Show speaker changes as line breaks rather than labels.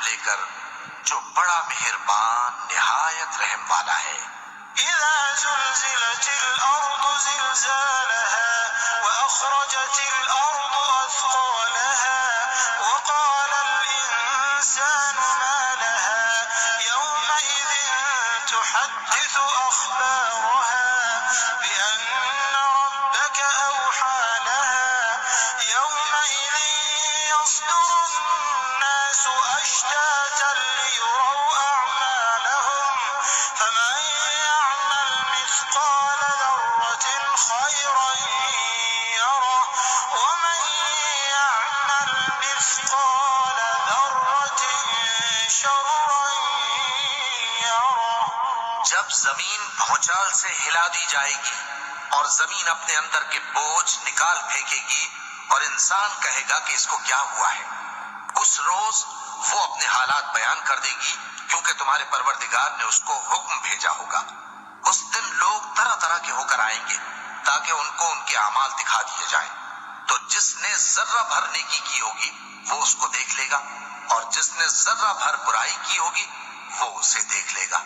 لے کر جو بڑا مہربان نہایت رحم والا ہے۔
اذا زلزلت الارض زلزالها واخرجت الارض اثقالها وقال الانسان ما لها يومئذ تحدث اخبارها بان ربك اوحى لها يومئذ يصدر الناس اشتاتا ليروا اعمالهم فمن يعمل مثقال ذرة خيرا يره ومن يعمل مثقال ذرة شرا يره۔
جب زمین بھونچال سے ہلا دی جائے گی اور زمین اپنے اندر کے بوجھ نکال پھینکے گی اور انسان کہے گا کہ اس کو کیا ہوا ہے، اس روز وہ اپنے حالات بیان کر دے گی کیونکہ تمہارے پروردگار نے اس کو حکم بھیجا ہوگا۔ اس دن لوگ طرح طرح کے ہو کر آئیں گے تاکہ ان کو ان کے اعمال دکھا دیے جائیں، تو جس نے ذرہ بھر نیکی کی ہوگی وہ اس کو دیکھ لے گا اور جس نے ذرہ بھر برائی کی ہوگی وہ اسے دیکھ لے گا۔